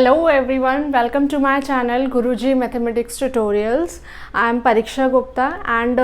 Hello everyone, welcome to my channel Guruji Mathematics Tutorials. I am Pariksha Gupta and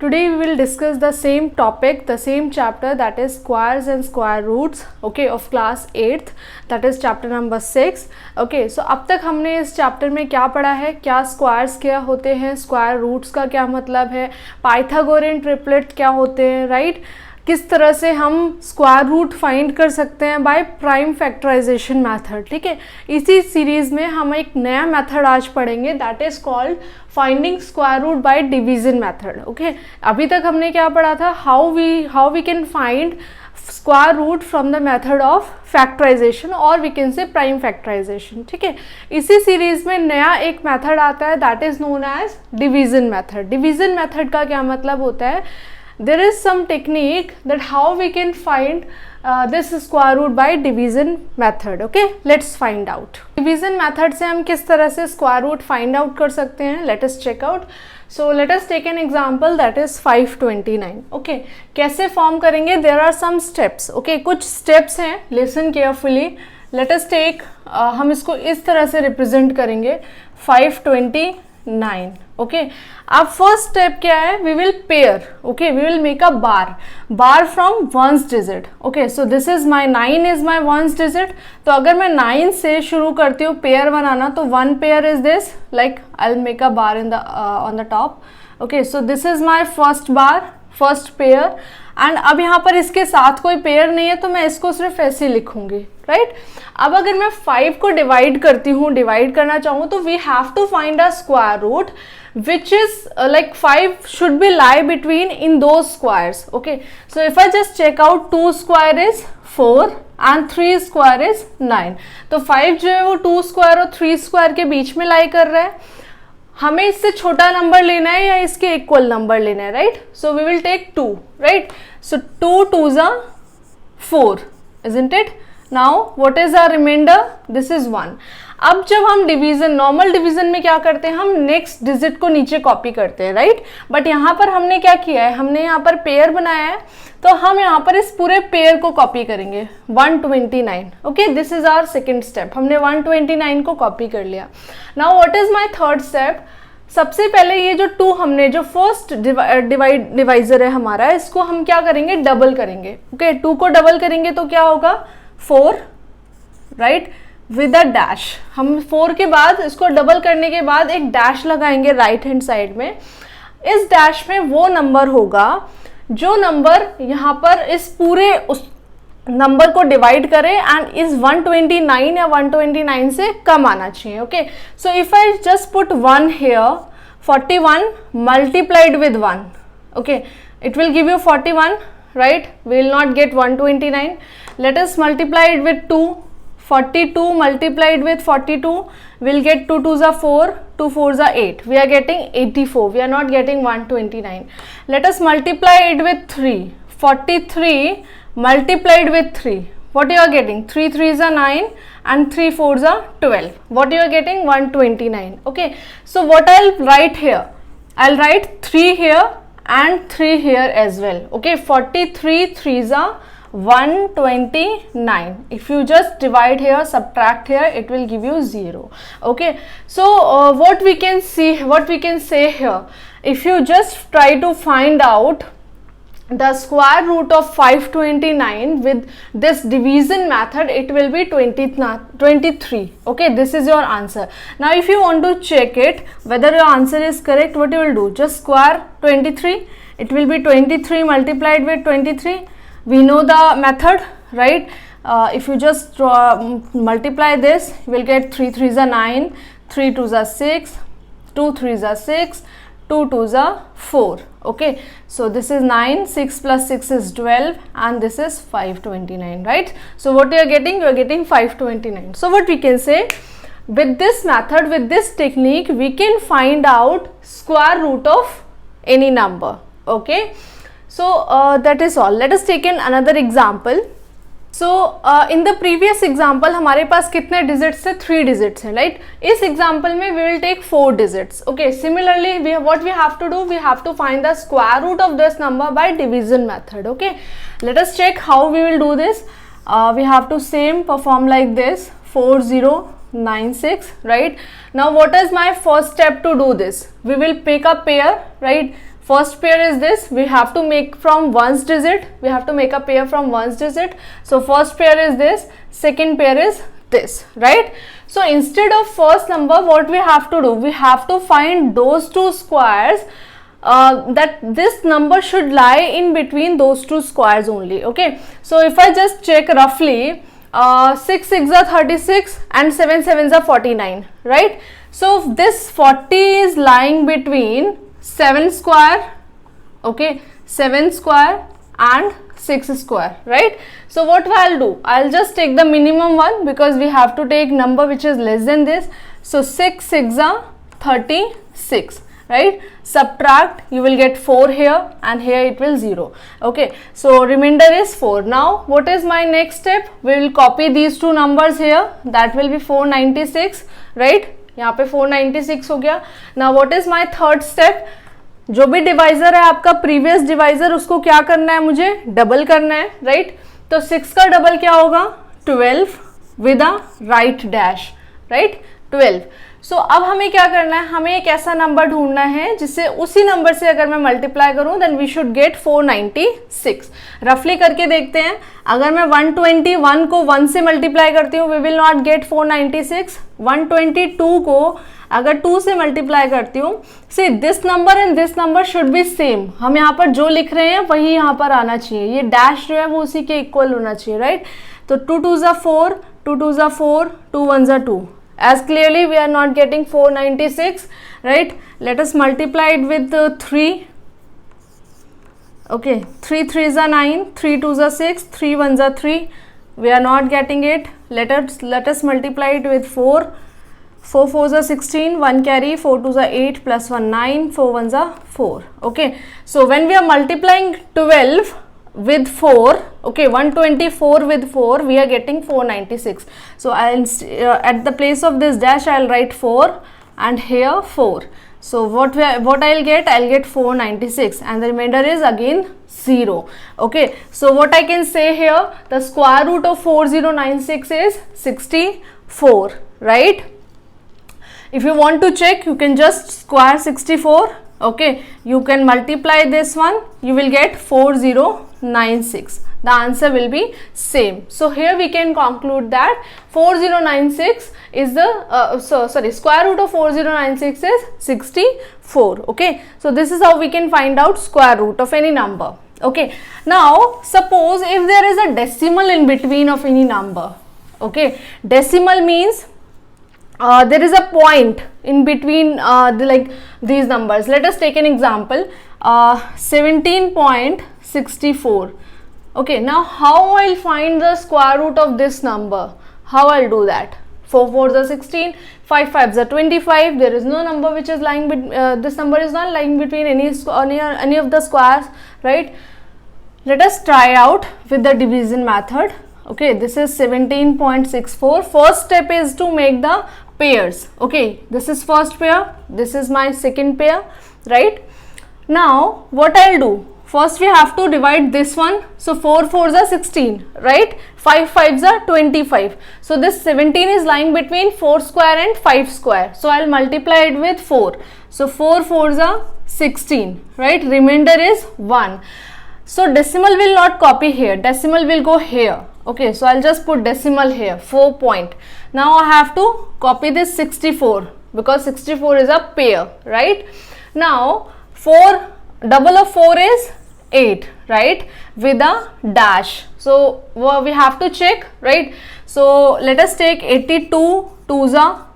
today we will discuss the same topic, the same chapter, that is squares and square roots, okay, of class 8th, that is chapter number 6. Okay, so अब तक हमने इस chapter में क्या पढ़ा है, क्या squares क्या होते हैं, स्क्वायर रूट्स का क्या मतलब है, पाइथागोरियन ट्रिपलेट क्या होते हैं, राइट, किस तरह से हम स्क्वायर रूट फाइंड कर सकते हैं बाय प्राइम फैक्टराइजेशन मेथड. ठीक है, इसी सीरीज में हम एक नया मेथड आज पढ़ेंगे, that is called finding square root by division method. Okay, अभी तक हमने क्या पढ़ा था, how we can find square root from the method of factorisation और we can say prime factorisation. ठीक है, इसी सीरीज में नया एक मेथड आता है, that is known as division method. Division method का क्या मतलब होता है, there is some technique that how we can find this square root by division method. Okay, let's find out. Division method से हम किस तरह से square root find out कर सकते हैं, let us check out. So let us take an example, that is 529. Okay, कैसे form करेंगे, there are some steps. Okay, कुछ steps हैं, listen carefully. Let us take हम इसको इस तरह से represent करेंगे 529. ओके, अब फर्स्ट स्टेप क्या है, we will pair. Okay, we will make a bar from ones digit. Okay, so this is my 9 is my ones digit. तो अगर मैं 9 से शुरू करती हूँ पेयर बनाना, तो one pair is this, like I will make a bar in the on the top. Okay, so this is my first bar, first pair. And अब यहाँ पर इसके साथ कोई पेयर नहीं है, तो मैं इसको सिर्फ ऐसे लिखूंगी, राइट. अब अगर मैं 5 को डिवाइड करती हूँ, डिवाइड करना चाहूँ, तो we have to find a square root which is like 5 should be lie between in those squares. Okay, so if I just check out 2 square is 4 and 3 square is 9. तो 5 जो है वो 2 square और 3 square के बीच में लाई कर रहा है. हमें इससे छोटा नंबर लेना है या इसके इक्वल नंबर लेना है, right. So we will take 2, right. So 2 2s are 4, isn't it? Now what is our remainder? This is 1. अब जब हम डिवीजन, नॉर्मल डिवीजन में क्या करते हैं, हम नेक्स्ट डिजिट को नीचे कॉपी करते हैं, राइट. बट यहाँ पर हमने क्या किया है, हमने यहाँ पर पेयर बनाया है, तो हम यहाँ पर इस पूरे पेयर को कॉपी करेंगे 129. Okay, this is our second step. हमने 129 को कॉपी कर लिया. Now what is my third step. सबसे पहले ये जो 2 हमने, जो फर्स्ट डिवाइजर है हमारा, इसको हम क्या करेंगे, डबल करेंगे. ओके, 2 को डबल करेंगे तो क्या होगा, 4, राइट, विद अ डैश. हम 4 के बाद इसको डबल करने के बाद एक डैश लगाएंगे राइट हैंड साइड में. इस डैश में वो नंबर होगा जो नंबर यहाँ पर इस पूरे उस नंबर को डिवाइड करे एंड इस 129 या 129 से कम आना चाहिए. Okay, so if I just put 1 here, 41 multiplied with 1, okay, it will give you 41, right. We will not get 129. Let us multiply it with 2. 42 multiplied with 42, we'll get 2 2s are 4, 2 4s are 8. We are getting 84. We are not getting 129. Let us multiply it with 3. 43 multiplied with 3. What you are getting? 3 3s are 9 and 3 4s are 12. What you are getting? 129. Okay. So what I'll write here? I'll write 3 here and 3 here as well. Okay, 43 3s are 129. If you just divide here, subtract here, it will give you 0. Okay, so what we can say here, if you just try to find out the square root of 529 with this division method, it will be 23. Okay, this is your answer. Now if you want to check it whether your answer is correct, what you will do, just square 23. It will be 23 multiplied with 23. We know the method, right. If you just multiply this, you will get 3 3s are 9, 3 2s are 6, 2 3s are 6, 2 2s are 4. Okay, so this is 9, 6 plus 6 is 12 and this is 529, right. So what you are getting, you are getting 529. So what we can say, with this method, with this technique, we can find out square root of any number. Okay, so that is all. Let us take another example. So in the previous example हमारे पास कितने digits थे, 3 digits हैं, right. इस example में we will take 4 digits. Okay, similarly what we have to do, we have to find the square root of this number by division method. Okay, let us check how we will do this. We have to same perform like this, 4 0 96, right? Now what is my first step to do this? We will pick a pair, right? First pair is this, we have to make from ones digit, we have to make a pair from ones digit. So first pair is this, second pair is this, right? So instead of first number, what we have to do, we have to find those two squares that this number should lie in between those two squares only. Okay, so if I just check roughly, 6 6 are 36 and 7 7 are 49, right? So this 40 is lying between 7 square, okay, 7 square and 6 square, right? So what I'll do, I'll just take the minimum one because we have to take number which is less than this. So 6 6 are 36, right? Subtract, you will get 4 here and here it will 0. Okay, so remainder is 4. Now what is my next step? We will copy these two numbers here, that will be 496, right? यहाँ पे 496 हो गया. Now what is my third step? जो भी divisor है आपका previous divisor, उसको क्या करना है, मुझे डबल करना है, राइट? तो 6 का डबल क्या होगा? 12 with a right dash, right? 12. सो अब हमें क्या करना है, हमें एक ऐसा नंबर ढूंढना है जिससे उसी नंबर से अगर मैं मल्टीप्लाई करूं देन वी शुड गेट 496. रफली करके देखते हैं. अगर मैं 121 को 1 से मल्टीप्लाई करती हूँ वी विल नॉट गेट 496. 122 को अगर 2 से मल्टीप्लाई करती हूँ, see this number and this number should be same. हम यहाँ पर जो लिख रहे हैं वही यहाँ पर आना चाहिए. ये डैश जो है वो उसी के इक्वल होना चाहिए, राइट? तो 2 2s are 4, 2 2s are 4, 2 1s are 2. As clearly we are not getting 496, right? Let us multiply it with 3. Okay, 3 3s are 9, 3 2s are 6, 3 1s are 3. We are not getting it. Let us multiply it with 4. 4 4s are 16, 1 carry, 4 2s are 8, plus 1 9, 4 1s are 4. Okay, so when we are multiplying 12 with 4, okay, 124 with 4, we are getting 496. So I'll at the place of this dash I'll write 4 and here 4. So what I'll get 496 and the remainder is again 0. Okay, so what I can say here, the square root of 4096 is 64, right? If you want to check, you can just square 64. Okay, you can multiply this one, you will get 4096. The answer will be same. So here we can conclude that 4096 is the square root of 4096 is 64. Okay, so this is how we can find out square root of any number. Okay, now suppose if there is a decimal in between of any number. Okay, decimal means there is a point in between these numbers. Let us take an example, 17.64. Okay, now how I'll find the square root of this number? How I'll do that? 4 4s are 16, 5 5s are 25. There is no number which is lying this number is not lying between any of the squares, right? Let us try out with the division method. Okay, this is 17.64. First step is to make the pairs. Okay, this is first pair, this is my second pair, right? Now what I'll do, first we have to divide this one. So 4 4s are 16, right? 5 5s are 25. So this 17 is lying between 4 square and 5 square. So I'll multiply it with 4. So 4 4s are 16, right? Remainder is 1. So decimal will not copy here, decimal will go here. Okay, so I'll just put decimal here, 4 point. Now I have to copy this 64 because 64 is a pair, right? Now double of 4 is 8, right? With a dash. So we have to check, right? So let us take 82 2s are,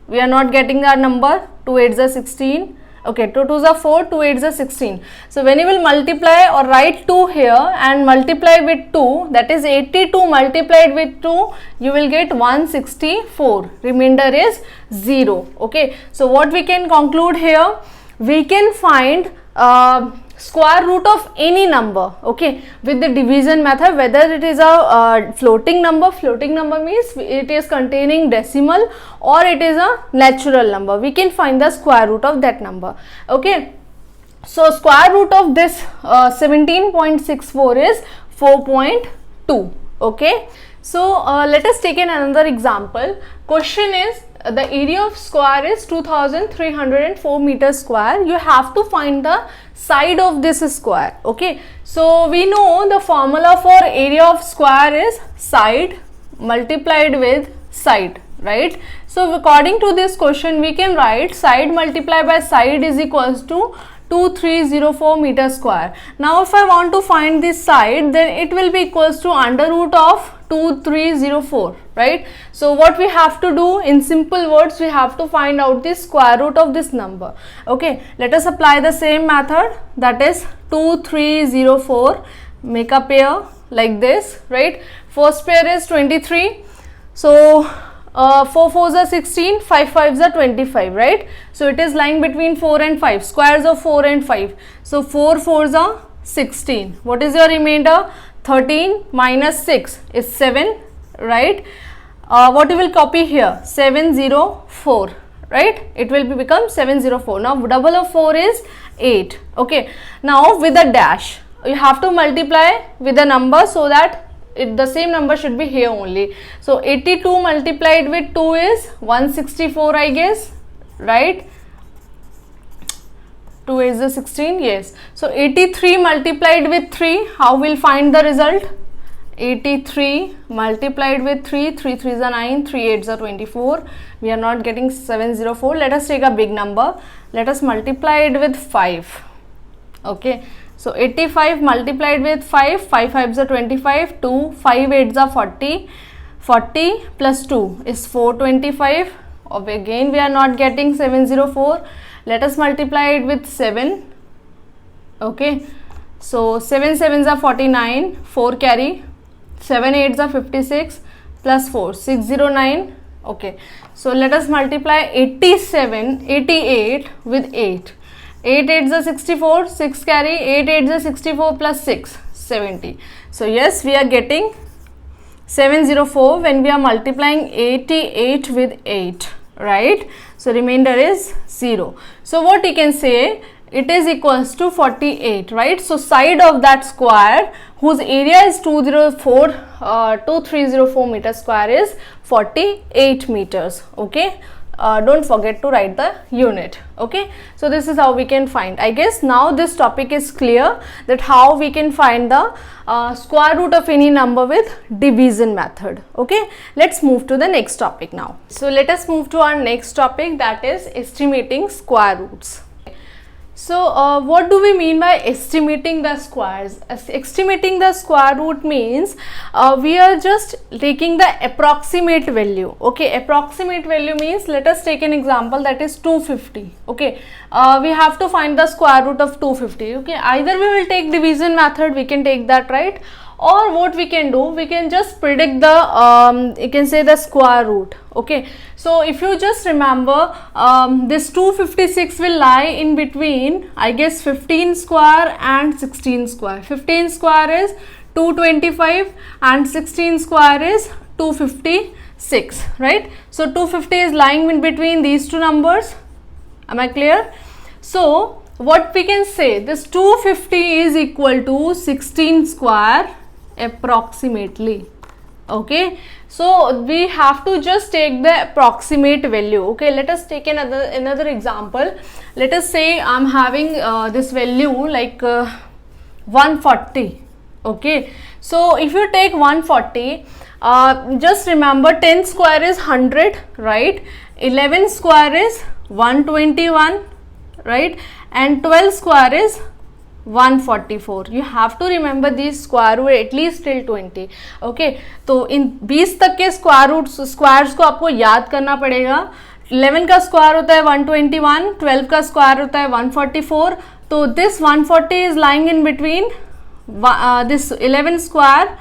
we are not getting our number, 2 8s are 16. Okay, 2 2s are 4, 2 8s are 16. So when you will multiply or write 2 here and multiply with 2, that is 82 multiplied with 2, you will get 164. Remainder is 0. Okay, so what we can conclude here, we can find square root of any number, okay, with the division method, whether it is a floating number means it is containing decimal, or it is a natural number, we can find the square root of that number. Okay, so square root of this 17.64 is 4.2. okay, So let us take another example. Question is the area of square is 2304 meters square. You have to find the side of this square. Okay, so we know the formula for area of square is side multiplied with side, right? So according to this question we can write side multiplied by side is equals to 2304 meter square. Now if I want to find this side, then it will be equals to under root of 2304, right? So what we have to do, in simple words, we have to find out the square root of this number. Okay, let us apply the same method, that is 2304. Make a pair like this, right? First pair is 23, so 4 4s are 16, 5 5s are 25, right? So it is lying between 4 and 5, squares of 4 and 5. So 4 4s are 16. What is your remainder? 13 minus 6 is 7, right? What you will copy here? 704, right? It will become 704. Now double of 4 is 8. Okay, now with a dash you have to multiply with a number so that the same number should be here only. So 82 multiplied with 2 is 164, I guess, right? 2 is the 16, yes. So 83 multiplied with 3, how we'll find the result? 83 multiplied with 3, 3 3s are 9, 3 8s are 24. We are not getting 704. Let us take a big number. Let us multiply it with 5. Okay, so 85 multiplied with 5, 5 5s are 25, 2, 5 8s are 40, 40 plus 2 is 425. Again we are not getting 704. Let us multiply it with 7. Okay, so 7 7s are 49, 4 carry, 7 8s are 56 plus 4 609. Okay, so let us multiply 88 with 8. 8 8s are 64, 6 carry, 8 8s are 64 plus 6 70. So yes, we are getting 704 when we are multiplying 88 with 8, right? So remainder is 0. So what you can say, it is equals to 48, right? So side of that square whose area is 2304 meters square is 48 meters. Okay, don't forget to write the unit. Okay, so this is how we can find. I guess now this topic is clear, that how we can find the square root of any number with division method. Okay, let's move to the next topic now. So let us move to our next topic, that is estimating square roots. So what do we mean by estimating the squares? Estimating the square root means we are just taking the approximate value. Okay, approximate value means, let us take an example, that is 250. Okay, we have to find the square root of 250. Okay, either we will take division method, we can take that, right? Or what we can do, we can just predict the you can say the square root. Okay, so if you just remember, this 256 will lie in between, I guess, 15 square and 16 square. 15 square is 225 and 16 square is 256, right? So 250 is lying in between these two numbers. Am I clear? So what we can say, this 250 is equal to 16 square approximately. Okay, so we have to just take the approximate value. Okay, let us take another example. Let us say I'm having this value like 140. Okay, so if you take 140, just remember 10 square is 100, right? 11 square is 121, right? And 12 square is 144. You have to remember these square root at least till 20. Okay, तो इन 20 तक के square root squares को आपको याद करना पड़ेगा. 11 का square होता है 121, 12 का स्क्वायर होता है 144. तो this 140 is lying in between this 11 square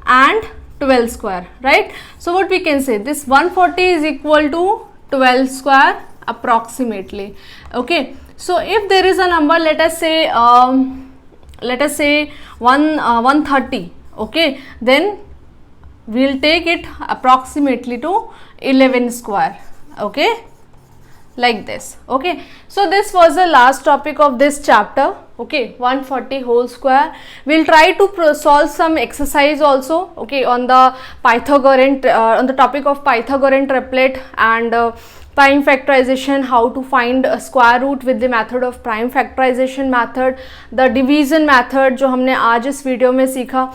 and 12 square, right? So what we can say, this 140 is equal to 12 square approximately. Okay, so if there is a number, let us say 130, okay, then we will take it approximately to 11 square. Okay, like this. Okay, so this was the last topic of this chapter. Okay, 140 whole square. We'll try to solve some exercise also, okay, on the Pythagorean on the topic of Pythagorean triplet and prime factorization, how to find a square root with the method of prime factorization method, the division method जो हमने आज इस video में सीखा.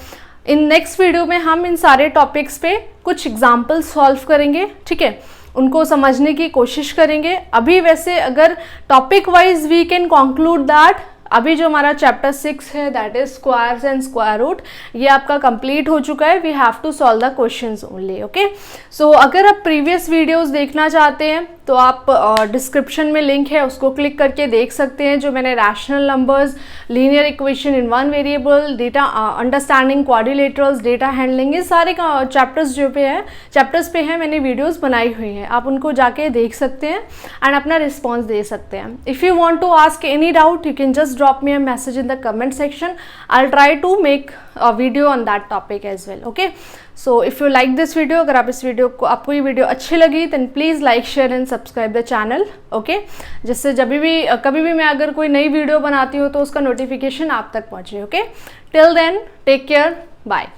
In next video में हम इन सारे topics पे कुछ एग्जाम्पल सॉल्व करेंगे, ठीक है, उनको समझने की कोशिश करेंगे. अभी वैसे अगर topic wise we can conclude that अभी जो हमारा चैप्टर 6 है that is squares and square root, ये आपका कंप्लीट हो चुका है. We have to solve the questions only. Okay, so अगर आप प्रीवियस वीडियोस देखना चाहते हैं तो आप डिस्क्रिप्शन में लिंक है, उसको क्लिक करके देख सकते हैं. जो मैंने rational numbers, linear equation in one variable, data understanding quadrilaterals, data handling, ये सारे चैप्टर्स जो पे है चैप्टर्स पे हैं मैंने वीडियोस बनाई हुई हैं. आप उनको जाके देख सकते हैं एंड अपना रिस्पॉन्स दे सकते हैं. If you want to ask any doubt you can just drop me a message in the comment section. I'll try to make a video on that topic as well. Okay, so if you like this video, अगर आप इस video को आपको ये video अच्छी लगी then please like, share and subscribe the channel. Okay, जिससे जब भी कभी भी मैं अगर कोई नई वीडियो बनाती हूँ तो उसका नोटिफिकेशन आप तक पहुँचे. Okay, till then take care, bye.